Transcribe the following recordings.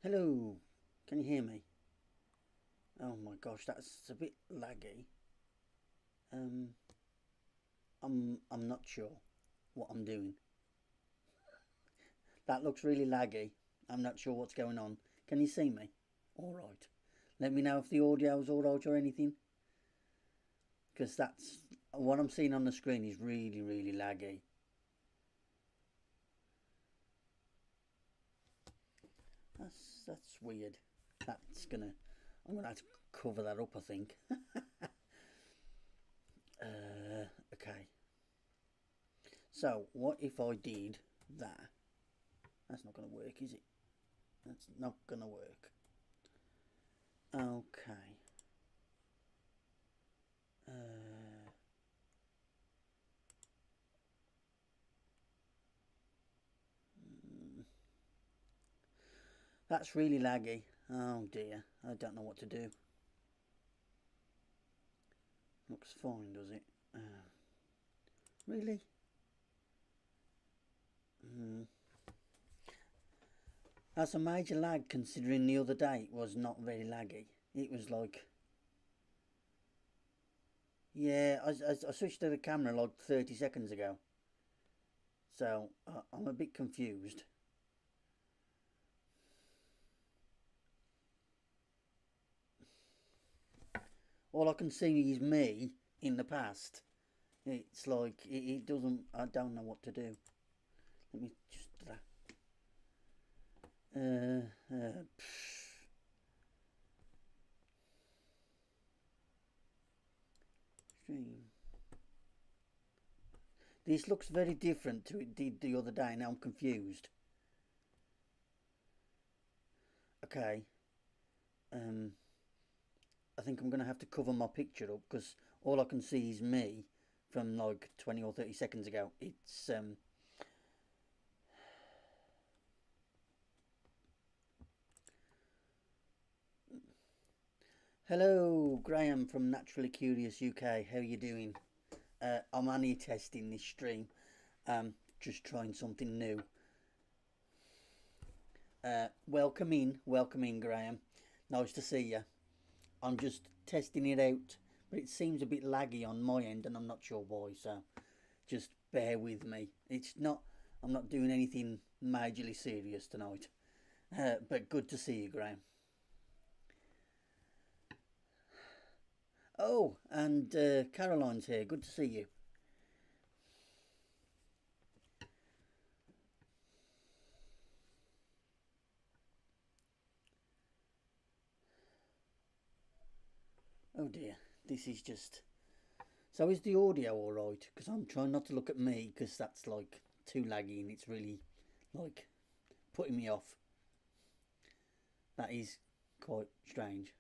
Hello, can you hear me? Oh my gosh, that's a bit laggy. Um, I'm not sure what I'm doing. That looks really laggy. I'm not sure what's going on. Can you see me? All right. Let me know if the audio's all right or anything, because that's what I'm seeing on the screen is really laggy. That's weird. That's gonna I'm gonna have to cover that up, I think. Okay. So what if I did that? That's not gonna work, is it? That's not gonna work. Okay. Uh, that's really laggy. Oh dear. I don't know what to do. Looks fine, does it? Really? Mm. That's a major lag considering the other day it was not very laggy. It was like, yeah, I switched to the camera like 30 seconds ago. So I'm a bit confused. All I can see is me in the past. It's like, it doesn't, I don't know what to do. Let me just, uh, uh, stream. This looks very different to it did the other day. Now I'm confused. Okay. Um, I think I'm going to have to cover my picture up because all I can see is me from like 20 or 30 seconds ago. It's Hello, Graham from Naturally Curious UK. How are you doing? I'm only testing this stream. Just trying something new. Welcome in, Graham. Nice to see you. I'm just testing it out, but it seems a bit laggy on my end, and I'm not sure why. So just bear with me. It's not. I'm not doing anything majorly serious tonight. But good to see you, Graham. Oh, and Caroline's here. Good to see you. Oh dear, this is just. So is the audio all right? Because I'm trying not to look at me because that's like too laggy and it's really like putting me off. That is quite strange.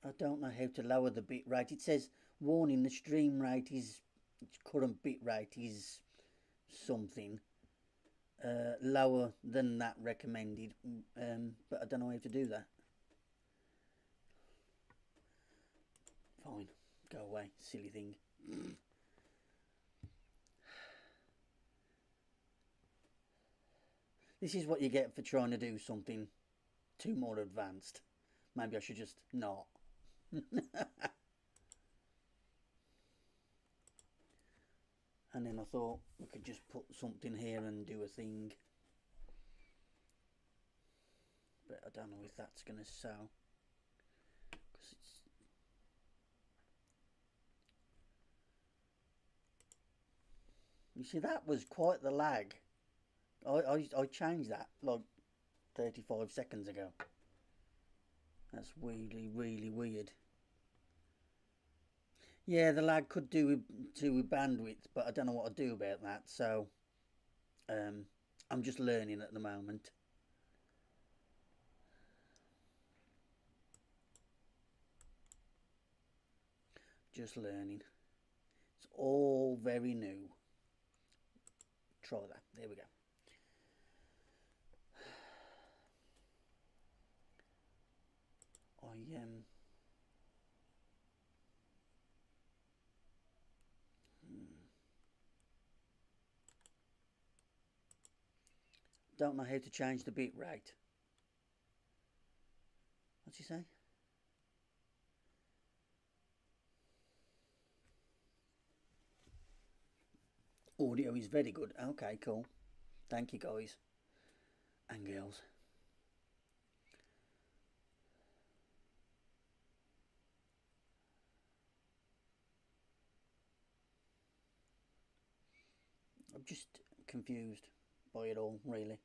I don't know how to lower the bit rate. It says warning: the stream rate is current bit rate is something lower than that recommended. But I don't know how to do that. Fine, go away, silly thing. This is what you get for trying to do something too more advanced. Maybe I should just not. And then I thought we could just put something here and do a thing. But I don't know if that's going to sell. Because it's. You see, that was quite the lag. I changed that like 35 seconds ago. That's really weird. Yeah, the lag could do with bandwidth, but I don't know what to do about that. So um, I'm just learning at the moment. Just learning. It's all very new. Try that. There we go. don't know how to change the bit rate. What's he say? Audio is very good. Okay, cool. Thank you, guys and girls. I'm just confused by it all, really.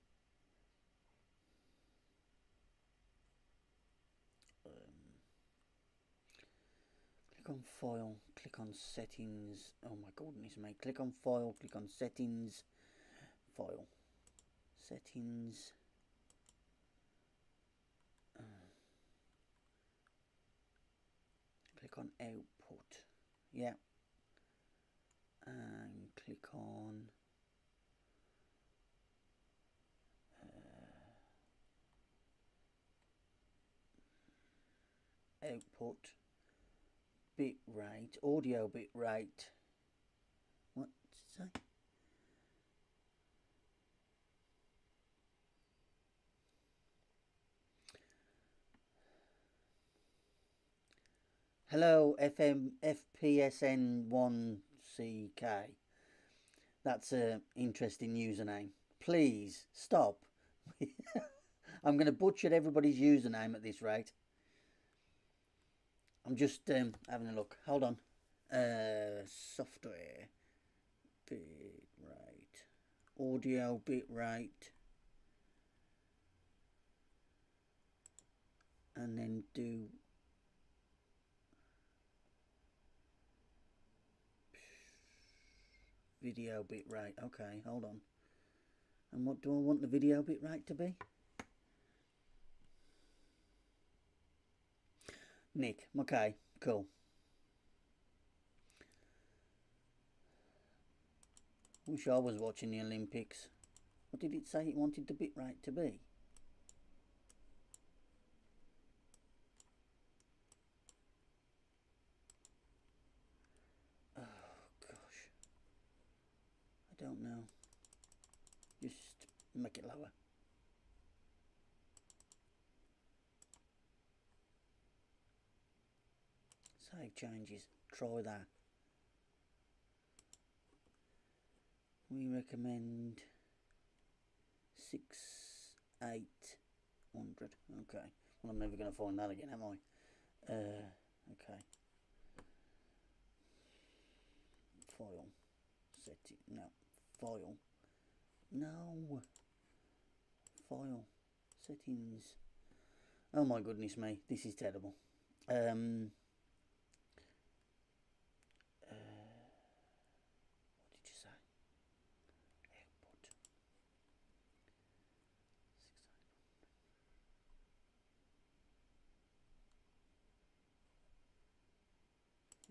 Click on file, click on settings. Oh my goodness me. Click on file, click on settings, file, settings. Click on output. Yeah. And click on output, bit rate, audio bit rate. What does it say? Hello FM FPSN 1CK. That's an interesting username. Please stop. I'm going to butcher everybody's username at this rate. I'm just having a look. Hold on. Software. Bit rate. Audio bit rate. And then do video bit rate. Okay, hold on. And what do I want the video bit rate to be? Nick. Okay, cool. Wish I was watching the Olympics. What did it say it wanted the bit rate to be? Oh gosh. I don't know. Just make it lower. Save changes. Try that. We recommend 6,800. Okay. Well, I'm never going to find that again, am I? Okay. File. Set it. No. File. No. File. Settings. Oh my goodness me. This is terrible. What did you say? Output.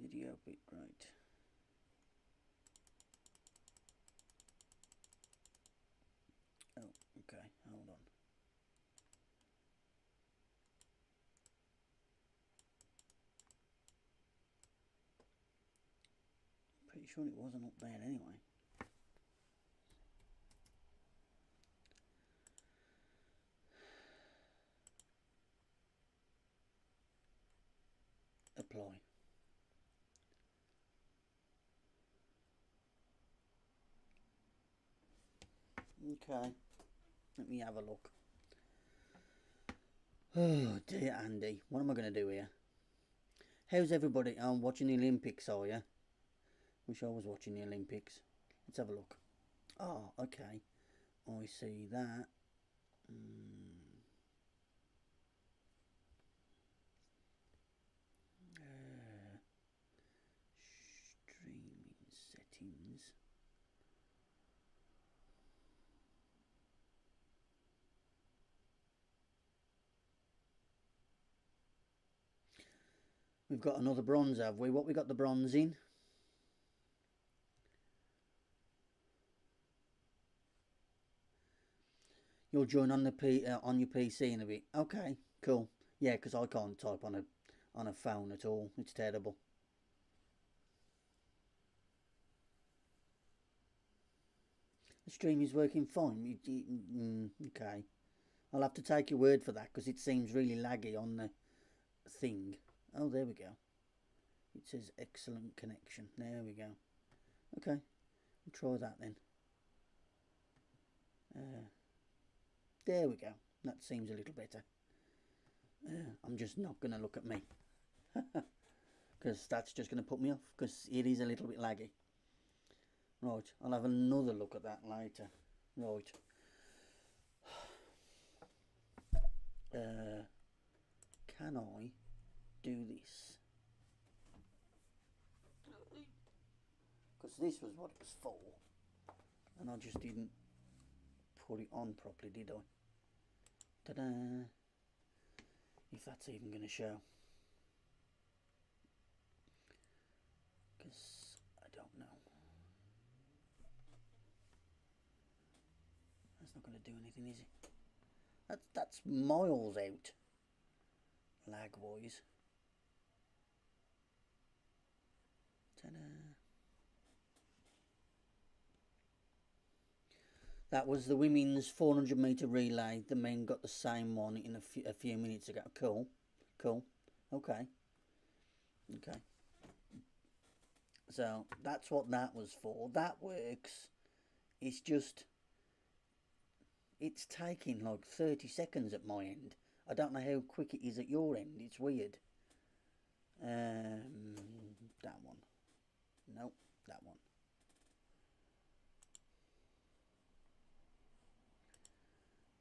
Video bit rate. Oh, okay, hold on. Pretty sure it wasn't up there anyway. Apply. Okay, let me have a look. Oh dear Andy, what am I going to do here? How's everybody? I'm watching the Olympics, are you? Wish I was watching the Olympics. Let's have a look. Oh, okay. I see that. Streaming settings. We've got another bronze, have we? What we got the bronze in? You'll join on the on your PC in a bit. Okay, cool. Yeah, because I can't type on a phone at all. It's terrible. The stream is working fine. Okay. I'll have to take your word for that because it seems really laggy on the thing. Oh, there we go. It says excellent connection. There we go. Okay, we'll try that then. There we go. That seems a little better. I'm just not going to look at me because that's just going to put me off because it is a little bit laggy. Right, I'll have another look at that later. Right. Can I do this? Because this was what it was for. And I just didn't put it on properly, did I? Ta-da! If that's even going to show. Because I don't know. That's not going to do anything, is it? That's miles out. Lag-wise. Ta-da! That was the women's 400 metre relay. The men got the same one in a few minutes ago. Cool. Cool. Okay. Okay. So that's what that was for. That works. It's just, it's taking like 30 seconds at my end. I don't know how quick it is at your end. It's weird. That one. Nope, that one.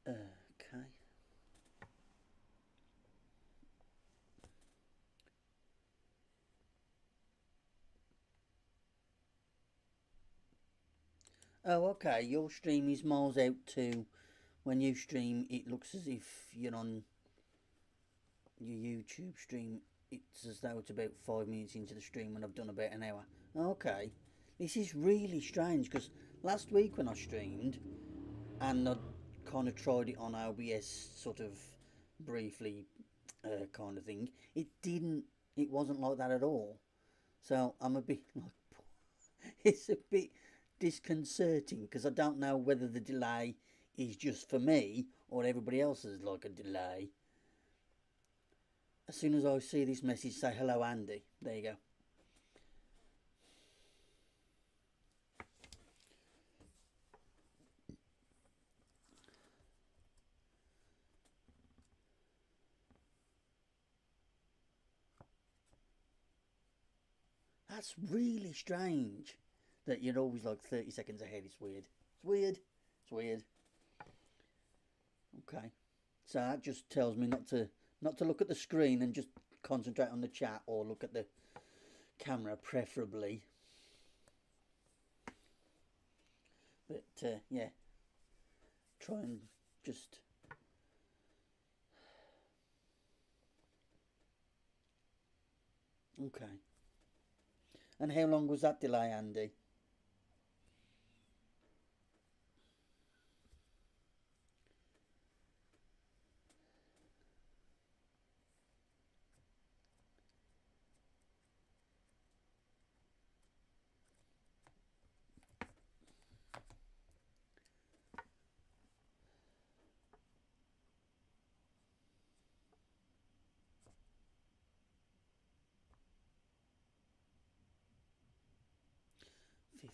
Okay. Oh, okay. Your stream is miles out too. When you stream, it looks as if you're on your YouTube stream. It's as though it's about 5 minutes into the stream and I've done about an hour. Okay. This is really strange because last week when I streamed and I kind of tried it on OBS sort of briefly kind of thing, it wasn't like that at all. So I'm a bit like, it's a bit disconcerting because I don't know whether the delay is just for me or everybody else has like a delay. As soon as I see this message say hello Andy, there you go. That's really strange that you're always like 30 seconds ahead. It's weird. It's weird. It's weird. Okay. So that just tells me not to look at the screen and just concentrate on the chat or look at the camera preferably. But yeah, try and just okay. And how long was that delay, Andy?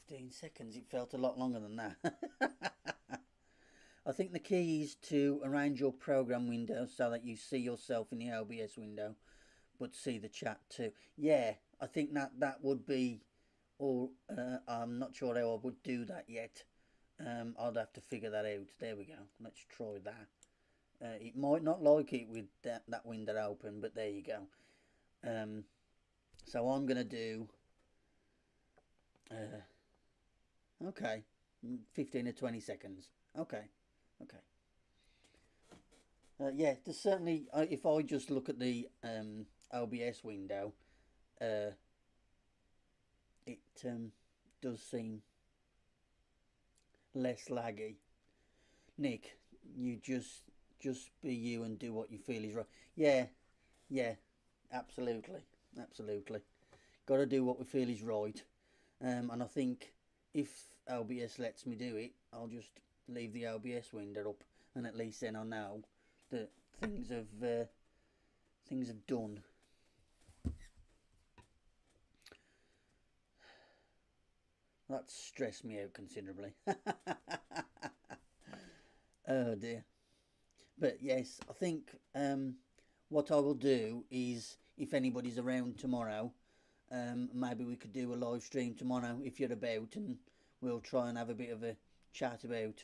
15 seconds. It felt a lot longer than that. I think the key is to arrange your program window so that you see yourself in the OBS window, but see the chat too. Yeah, I think that would be, or I'm not sure how I would do that yet. I'd have to figure that out. There we go. Let's try that. It might not like it with that window open, but there you go. So I'm going to do, okay, 15 or 20 seconds. Okay, okay. Yeah, there's certainly, if I just look at the OBS window, it does seem less laggy. Nick, you just Just be you and do what you feel is right. Yeah, yeah, absolutely, absolutely. Got to do what we feel is right. And I think if OBS lets me do it, I'll just leave the OBS window up, and at least then I know that things have done. That's stressed me out considerably. Oh dear. But yes, I think what I will do is, if anybody's around tomorrow, maybe we could do a live stream tomorrow if you're about, and we'll try and have a bit of a chat about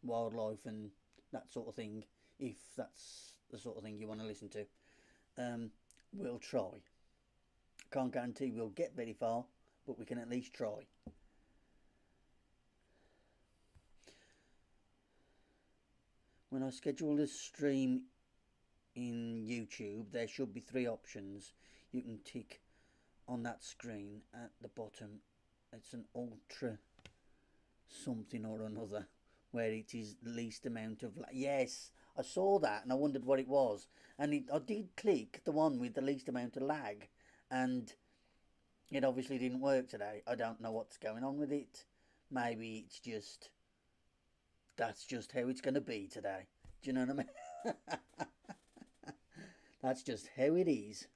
wildlife and that sort of thing, if that's the sort of thing you want to listen to. Um, we'll try. Can't guarantee we'll get very far, but we can at least try. When I schedule this stream in YouTube, there should be three options. You can tick on that screen at the bottom. It's an ultra something or another, where it is the least amount of yes, I saw that and I wondered what it was, and I did click the one with the least amount of lag, and it obviously didn't work today. I don't know what's going on with it. Maybe it's just that's just how it's going to be today. Do you know what I mean? That's just how it is.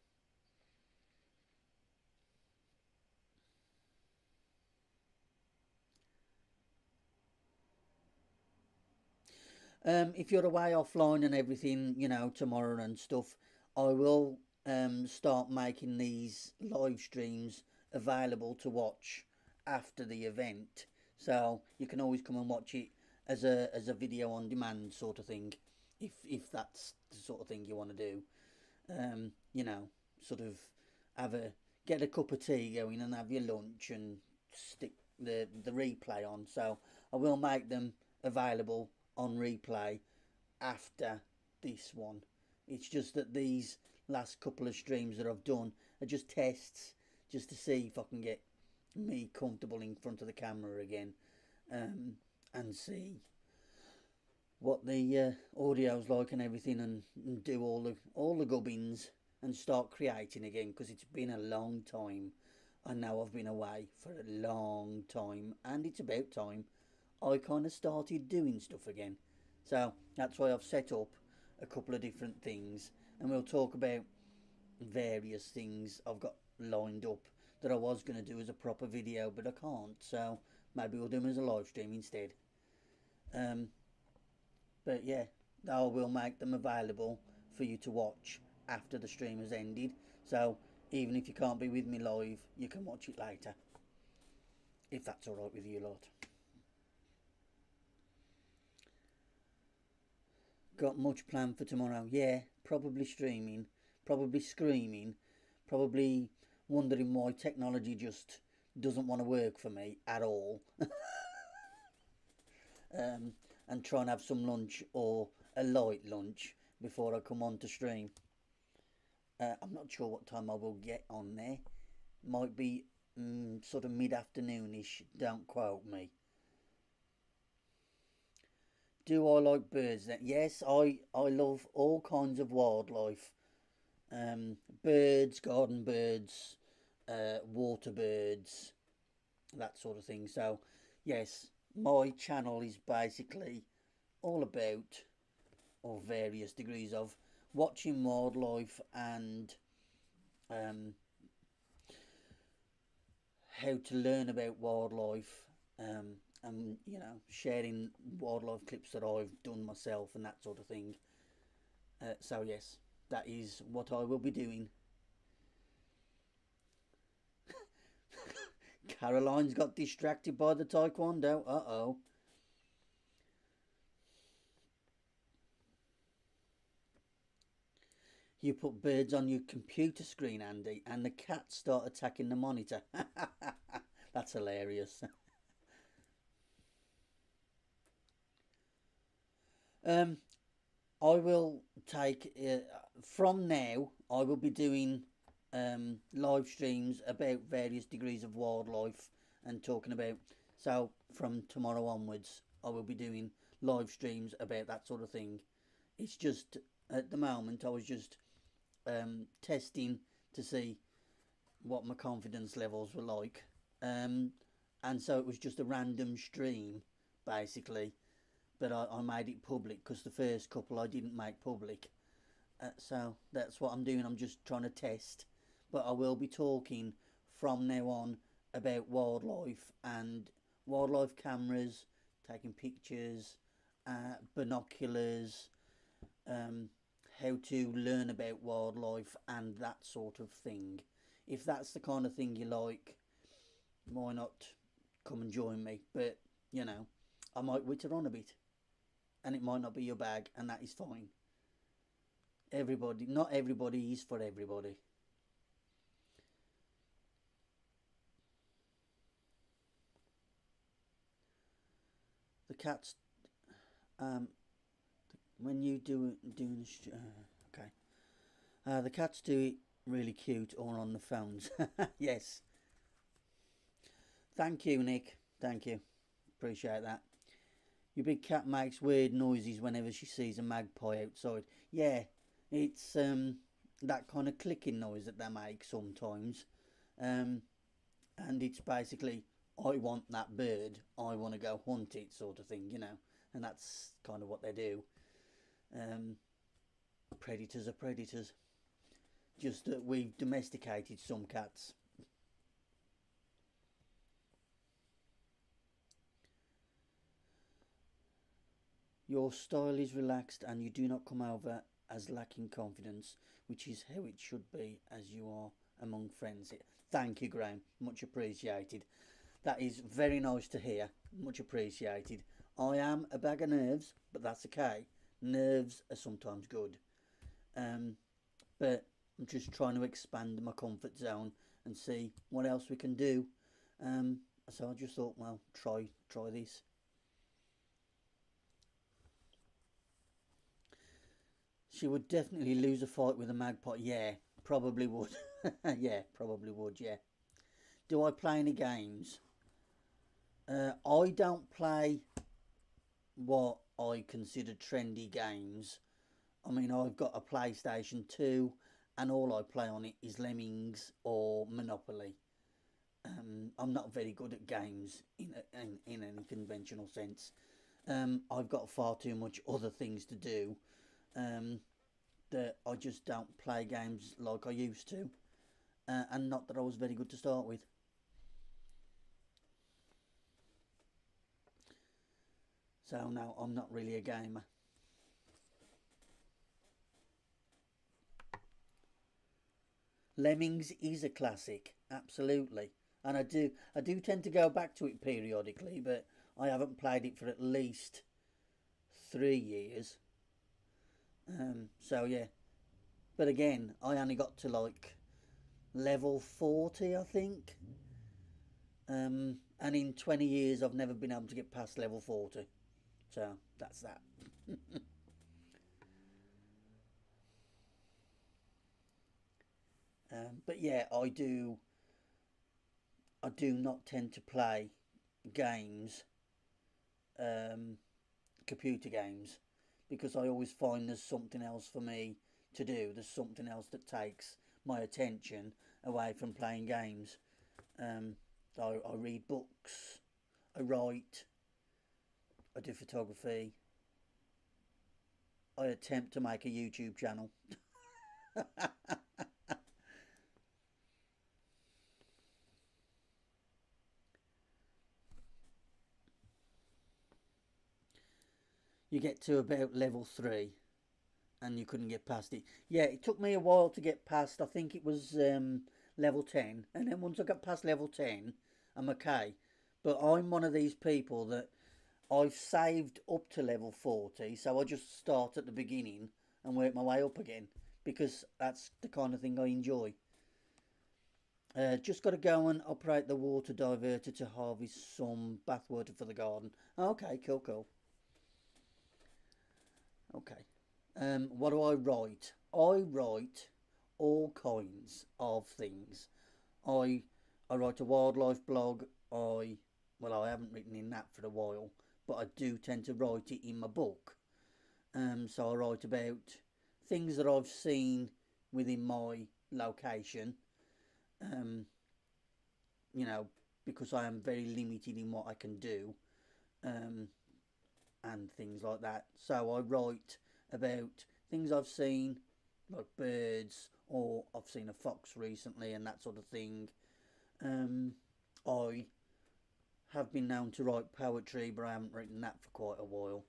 If you're away offline and everything, tomorrow and stuff, I will start making these live streams available to watch after the event. So you can always come and watch it as a video on demand sort of thing, if that's the sort of thing you want to do. Sort of have a get a cup of tea going and have your lunch and stick the replay on. So I will make them available on replay after this one. It's just that these last couple of streams that I've done are just tests, just to see if I can get me comfortable in front of the camera again, and see what the audio's like and everything, and do all the gubbins and start creating again, because it's been a long time. I know I've been away for a long time, and it's about time I kind of started doing stuff again. So that's why I've set up a couple of different things, and we'll talk about various things I've got lined up that I was going to do as a proper video, but I can't. So maybe we'll do them as a live stream instead. Um, but yeah, I will make them available for you to watch after the stream has ended. So even if you can't be with me live, you can watch it later, if that's alright with you lot. Got much planned for tomorrow? Yeah, probably streaming, probably screaming, probably wondering why technology just doesn't want to work for me at all. And try and have some lunch, or a light lunch, before I come on to stream. I'm not sure what time I will get on there. Might be sort of mid-afternoonish, don't quote me. Do I like birds then? Yes, I love all kinds of wildlife. Birds, garden birds, water birds, that sort of thing. So, yes, my channel is basically all about, or various degrees of, watching wildlife, and um, how to learn about wildlife, and sharing wildlife clips that I've done myself and that sort of thing. So yes, that is what I will be doing. Caroline's got distracted by the taekwondo. Uh-oh. You put birds on your computer screen, Andy, and the cats start attacking the monitor. That's hilarious. um, I will take from now. I will be doing live streams about various degrees of wildlife, and talking about. So from tomorrow onwards, I will be doing live streams about that sort of thing. It's just at the moment I was just testing to see what my confidence levels were like. Um, and so it was just a random stream, basically. But I made it public because the first couple I didn't make public. So that's what I'm doing. I'm just trying to test. But I will be talking from now on about wildlife and wildlife cameras, taking pictures, binoculars, um, how to learn about wildlife and that sort of thing. If that's the kind of thing you like, why not come and join me? But, you know, I might witter on a bit and it might not be your bag, and that is fine. Everybody, not everybody is for everybody. The cats, um, when you doing okay, the cats do it really cute all on the phones. Yes, thank you, Nick. Thank you, appreciate that. Your big cat makes weird noises whenever she sees a magpie outside. Yeah, it's that kind of clicking noise that they make sometimes. Um, and it's basically, I want that bird, I want to go hunt it, sort of thing, you know. And that's kind of what they do. Um, Predators are predators. Just that we've domesticated some cats. Your style is relaxed and you do not come over as lacking confidence, which is how it should be as you are among friends. Thank you, Graham. Much appreciated. That is very nice to hear. Much appreciated. I am a bag of nerves, but that's okay. Nerves are sometimes good. Um, but I'm just trying to expand my comfort zone and see what else we can do. So I just thought, well, try this. She would definitely lose a fight with a magpie. Yeah, probably would. Yeah, probably would. Yeah. Do I play any games? I don't play what I consider trendy games. I mean, I've got a PlayStation 2 and all I play on it is Lemmings or Monopoly. I'm not very good at games in any conventional sense. I've got far too much other things to do um, that I just don't play games like I used to. And not that I was very good to start with. So, no, I'm not really a gamer. Lemmings is a classic, absolutely, and I do tend to go back to it periodically, but I haven't played it for at least 3 years. So yeah, but again, I only got to like level 40, I think, and in 20 years, I've never been able to get past level 40. So that's that. But yeah, I do not tend to play games, um, computer games, because I always find there's something else for me to do. There's something else that takes my attention away from playing games. Um, I read books, I write, I do photography, I attempt to make a YouTube channel. You get to about level 3 and you couldn't get past it. Yeah, it took me a while to get past. I think it was level 10, and then once I got past level 10, I'm okay. But I'm one of these people that I've saved up to level 40, so I just start at the beginning and work my way up again because that's the kind of thing I enjoy. Just got to go and operate the water diverter to harvest some bathwater for the garden. Okay, cool, cool. Okay. What do I write? I write all kinds of things. I I write a wildlife blog. I haven't written in that for a while, but I do tend to write it in my book. So I write about things that I've seen within my location. Um, you know, because I am very limited in what I can do, um, and things like that. So I write about things I've seen, like birds, or I've seen a fox recently, and that sort of thing. Um, I have been known to write poetry, but I haven't written that for quite a while.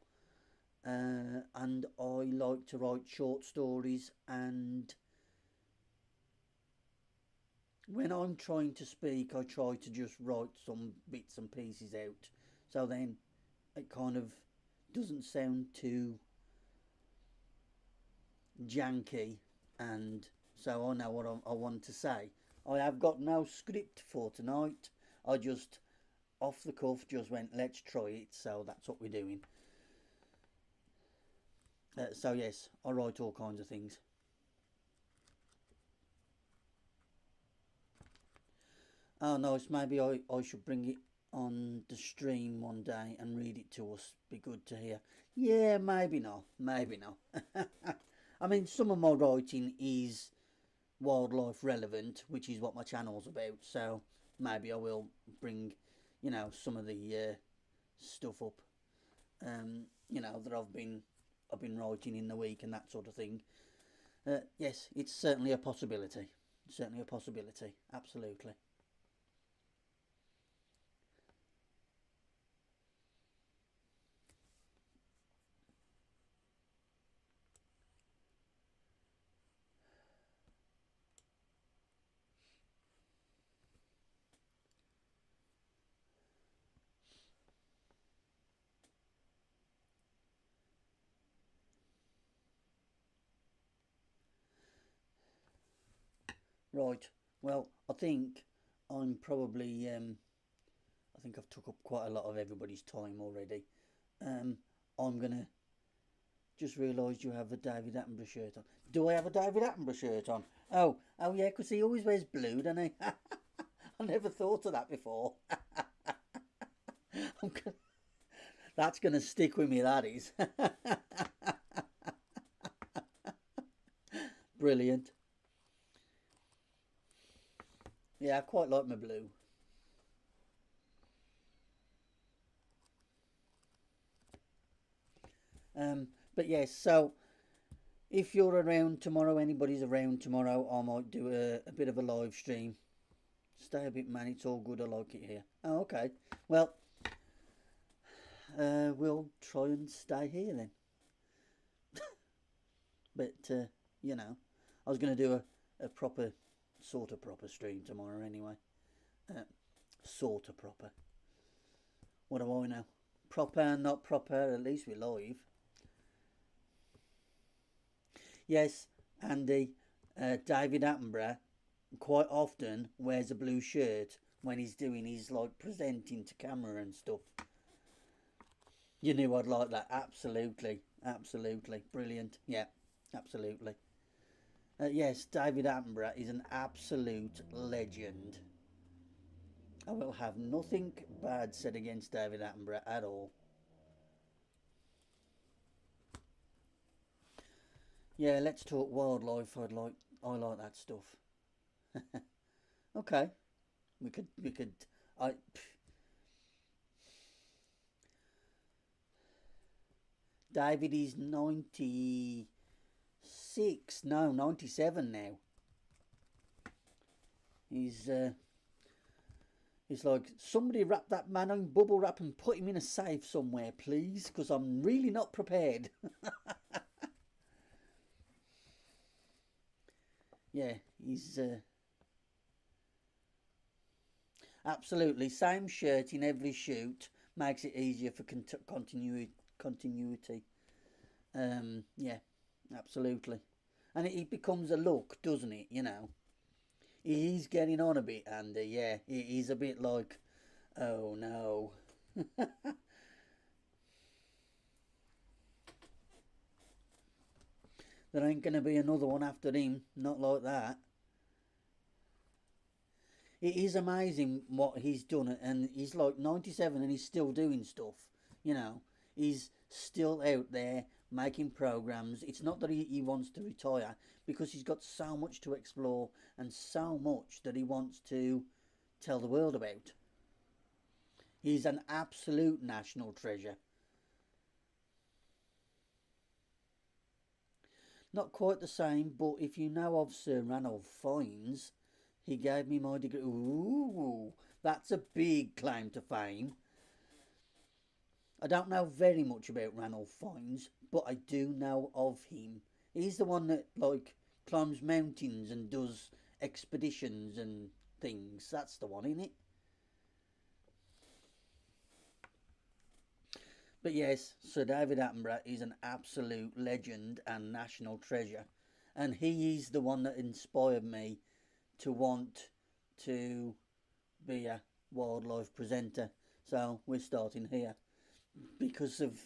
And I like to write short stories. And when I'm trying to speak, I try to just write some bits and pieces out. So then it kind of doesn't sound too janky, and so I know what I want to say. I have got no script for tonight. I just off the cuff just went, let's try it. So that's what we're doing. So yes, I write all kinds of things. Oh nice, maybe I should bring it on the stream one day and read it to us. Be good to hear. Yeah, maybe not. Maybe not. I mean, some of my writing is wildlife relevant, which is what my channel's about. So maybe I will bring, some of the stuff up, that I've been writing in the week and that sort of thing. Yes, it's certainly a possibility. Certainly a possibility. Absolutely. Right. Well, I think I'm probably. I think I've took up quite a lot of everybody's time already. Um, I'm gonna just realised you have a David Attenborough shirt on. Do I have a David Attenborough shirt on? Oh yeah, 'cause he always wears blue, doesn't he? I never thought of that before. That's gonna stick with me. That is brilliant. Yeah, I quite like my blue. But yes, so if you're around tomorrow, anybody's around tomorrow, I might do a bit of a live stream. Stay a bit, man. It's all good. I like it here. Oh, okay. Well, we'll try and stay here then. But I was going to do a proper, sort of proper stream tomorrow anyway. Uh, sort of proper. What do I know? Proper, not proper. At least we're live. Yes, Andy. David Attenborough quite often wears a blue shirt when he's doing his like presenting to camera and stuff. You knew I'd like that. Absolutely, absolutely, brilliant. Yeah, absolutely. Yes, David Attenborough is an absolute legend. I will have nothing bad said against David Attenborough at all. Yeah, let's talk wildlife. I like that stuff. Okay, we could. I David is 96. No, 97 now. He's He's like, somebody wrap that man in bubble wrap and put him in a safe somewhere, please, because I'm really not prepared. Yeah, he's absolutely same shirt in every shoot makes it easier for continuity. Yeah, absolutely, and it becomes a look, doesn't it? He's getting on a bit, Andy. Yeah, he's a bit like, oh no. There ain't going to be another one after him. Not like that. It is amazing what he's done, and he's like 97 and he's still doing stuff. You know, he's still out there making programs. It's not that he wants to retire, because he's got so much to explore and so much that he wants to tell the world about. He's an absolute national treasure. Not quite the same, but if you know of Sir Ranulph Fiennes, he gave me my degree. Ooh, that's a big claim to fame. I don't know very much about Ranulph Fiennes, but I do know of him. He's the one that like climbs mountains and does expeditions and things. That's the one, isn't it? But yes, Sir David Attenborough is an absolute legend and national treasure. And he is the one that inspired me to want to be a wildlife presenter. So we're starting here because of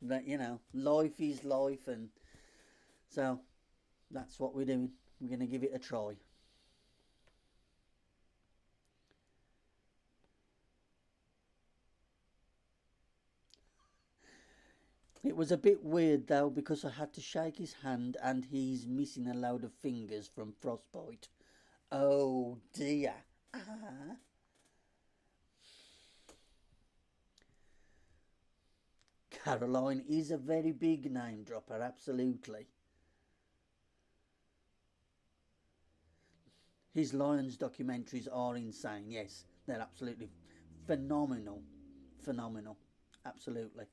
that, life is life, and so that's what we're doing. We're going to give it a try. It was a bit weird though, because I had to shake his hand and he's missing a load of fingers from frostbite. Oh dear. Ah. Caroline is a very big name dropper, absolutely. His Lions documentaries are insane, yes. They're absolutely phenomenal. Phenomenal. Absolutely.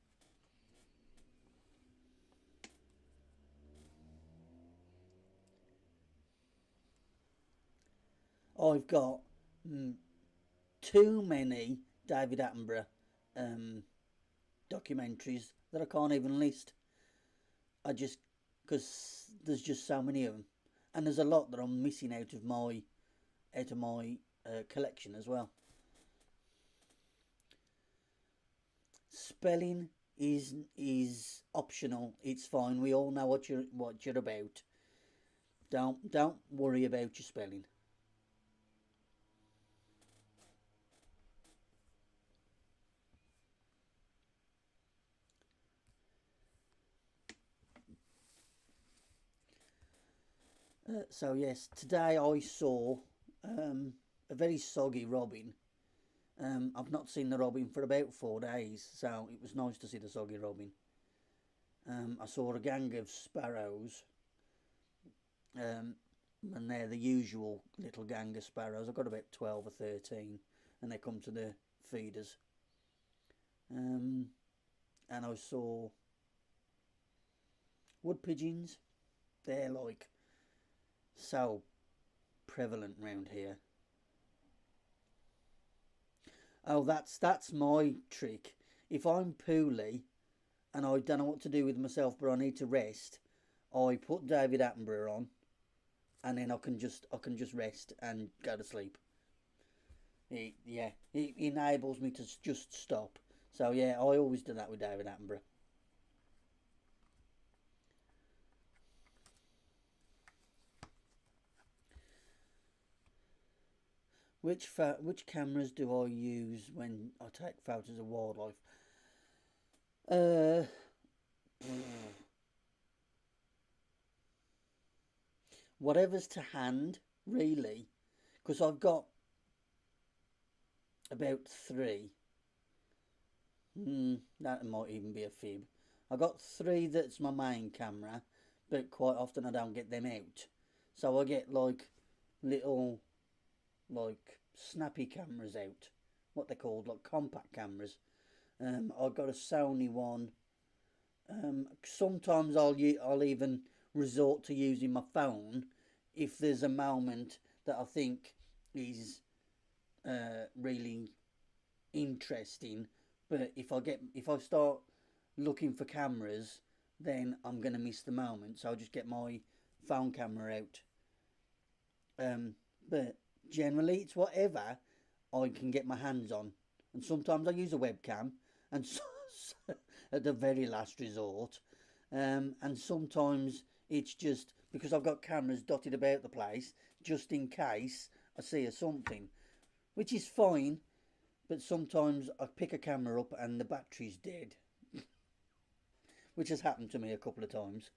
I've got mm, too many David Attenborough um, documentaries that I can't even list. I just, because there's just so many of them, and there's a lot that I'm missing out of my collection as well. Spelling is optional. It's fine. We all know what you're about. Don't worry about your spelling. So yes, today I saw um, a very soggy robin. I've not seen the robin for about 4 days, so it was nice to see the soggy robin. I saw a gang of sparrows, um, and they're the usual little gang of sparrows. I've got about 12 or 13, and they come to the feeders. Um, and I saw wood pigeons. They're like so prevalent round here. Oh, that's my trick. If I'm poorly and I don't know what to do with myself, but I need to rest, I put David Attenborough on, and then I can just rest and go to sleep. It enables me to just stop. So yeah, I always do that with David Attenborough. Which cameras do I use when I take photos of wildlife? Uh, Whatever's to hand, really, because I've got about three. That might even be a fib. I got three that's my main camera, but quite often I don't get them out. So I get like little like snappy cameras out, what they're called, like compact cameras. I've got a Sony one. Sometimes I'll even resort to using my phone if there's a moment that I think is really interesting. But if I start looking for cameras, then I'm gonna miss the moment. So I'll just get my phone camera out. But generally, it's whatever I can get my hands on, and sometimes I use a webcam, and at the very last resort, and sometimes it's just because I've got cameras dotted about the place, just in case I see a something, which is fine. But sometimes I pick a camera up and the battery's dead, which has happened to me a couple of times.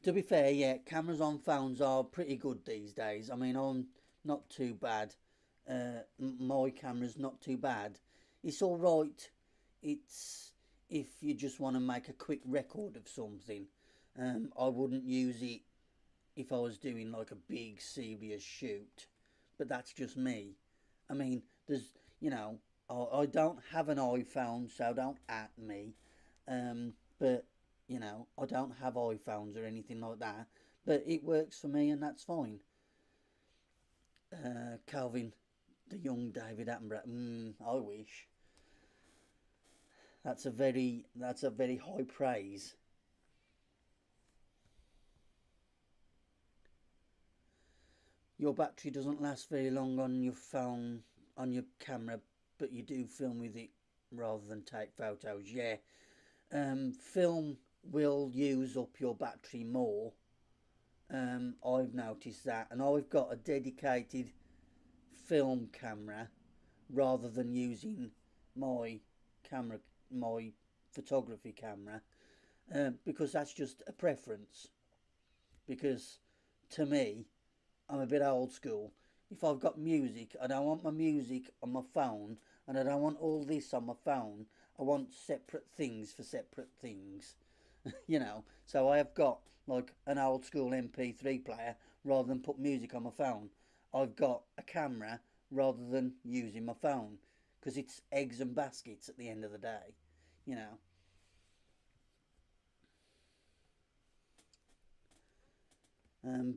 To be fair, yeah, cameras on phones are pretty good these days. I mean, I'm not too bad. My camera's not too bad. It's all right. It's if you just want to make a quick record of something. I wouldn't use it if I was doing like a big serious shoot, but that's just me. I mean, there's you know, I don't have an iPhone, so don't at me. But I don't have iPhones or anything like that. But it works for me, and that's fine. Calvin, the young David Attenborough. I wish. That's a very high praise. Your battery doesn't last very long on your phone, on your camera, but you do film with it rather than take photos. Yeah, film will use up your battery more. I've noticed that, and I've got a dedicated film camera rather than using my camera, my photography camera, because that's just a preference. Because to me, I'm a bit old school. If I've got music, I don't want my music on my phone, and I don't want all this on my phone. I want separate things for separate things. So I have got like an old school MP3 player rather than put music on my phone. I've got a camera rather than using my phone because it's eggs and baskets at the end of the day, you know.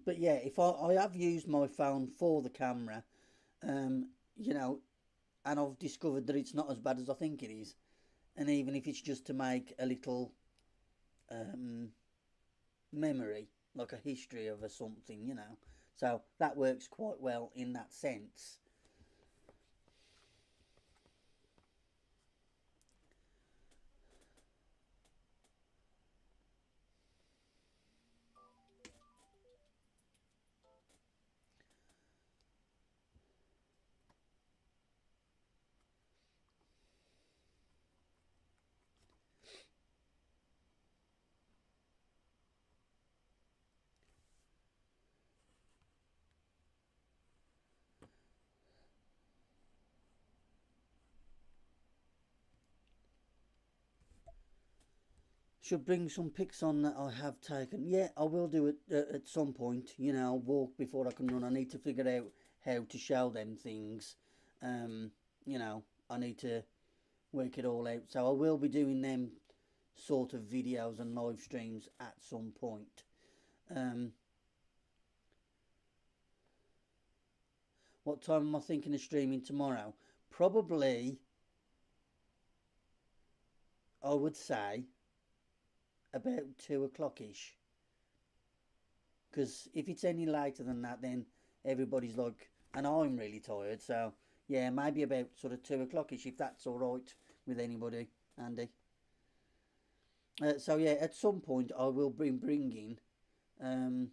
But yeah, if I have used my phone for the camera, um, you know, and I've discovered that it's not as bad as I think it is. And even if it's just to make a little um, memory, like a history of a something. So that works quite well in that sense. Should bring some pics on that I have taken. Yeah, I will do it at some point. Walk before I can run. I need to figure out how to show them things. Um, I need to work it all out. So I will be doing them sort of videos and live streams at some point. Um, what time am I thinking of streaming tomorrow? Probably, I would say about 2 o'clock ish. Because if it's any later than that, then everybody's like, and I'm really tired. So yeah, maybe about sort of 2 o'clock ish, if that's all right with anybody, Andy. So yeah, at some point I will be bringing um,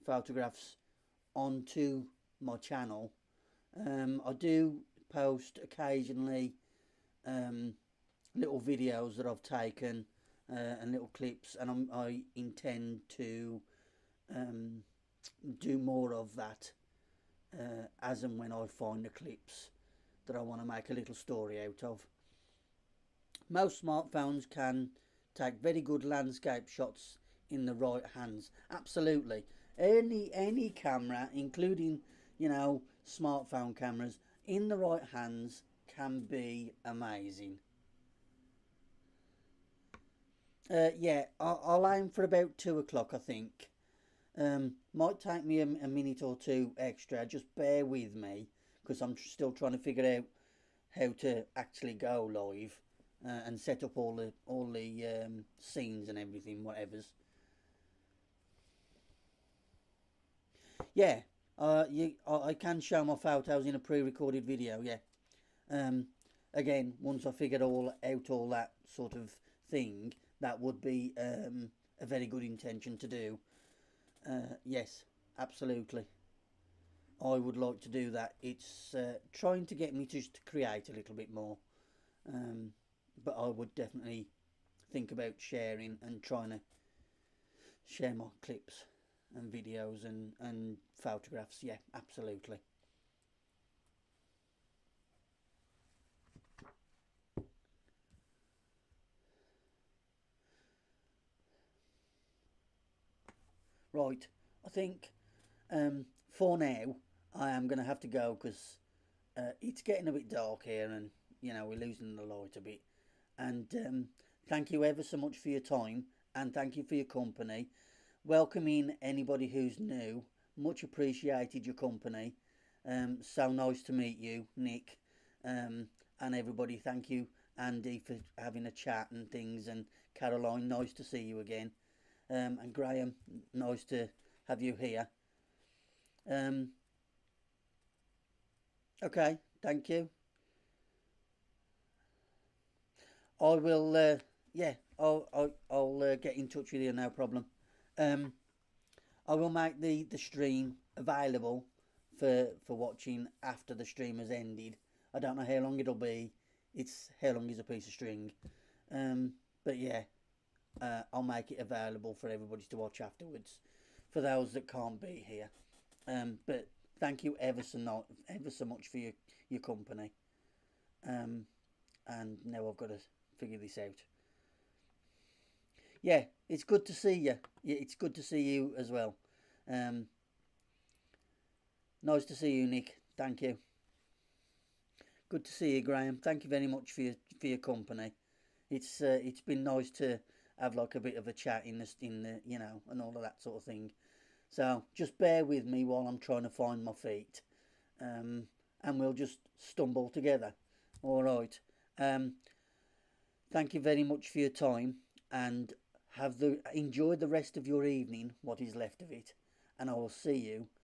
photographs onto my channel. I do post occasionally um, little videos that I've taken and little clips, and I intend to um, do more of that as and when I find the clips that I want to make a little story out of. Most smartphones can take very good landscape shots in the right hands. Absolutely. Any camera, including, smartphone cameras, in the right hands can be amazing. Yeah, I'll aim for about 2 o'clock, I think. Might take me a minute or two extra. Just bear with me because I'm still trying to figure out how to actually go live and set up all the scenes and everything, whatever's. Yeah, I can show my photos in a pre-recorded video. Yeah. Um, Again, once I figured all that sort of thing, that would be a very good intention to do. Yes, absolutely. I would like to do that. It's trying to get me to create a little bit more. Um, but I would definitely think about sharing and trying to share my clips and videos and photographs. Yeah, absolutely. Right, I think for now I am going to have to go because it's getting a bit dark here, and we're losing the light a bit. And thank you ever so much for your time, and thank you for your company. Welcoming anybody who's new, much appreciated your company. So nice to meet you, Nick, and everybody. Thank you, Andy, for having a chat and things, and Caroline, nice to see you again. And Graham, nice to have you here. Um, okay, thank you. I will. Yeah, I'll get in touch with you. No problem. Um, I will make the stream available for watching after the stream has ended. I don't know how long it'll be. It's how long is a piece of string. Um, but yeah, I'll make it available for everybody to watch afterwards. For those that can't be here. But thank you ever so much for your company. Um, and now I've got to figure this out. Yeah, it's good to see you. Yeah, it's good to see you as well. Um, nice to see you, Nick. Thank you. Good to see you, Graham. Thank you very much for your company. It's been nice to have like a bit of a chat in the and all of that sort of thing. So just bear with me while I'm trying to find my feet, um, and we'll just stumble together. All right. Um, thank you very much for your time, and enjoy the rest of your evening, what is left of it, and I will see you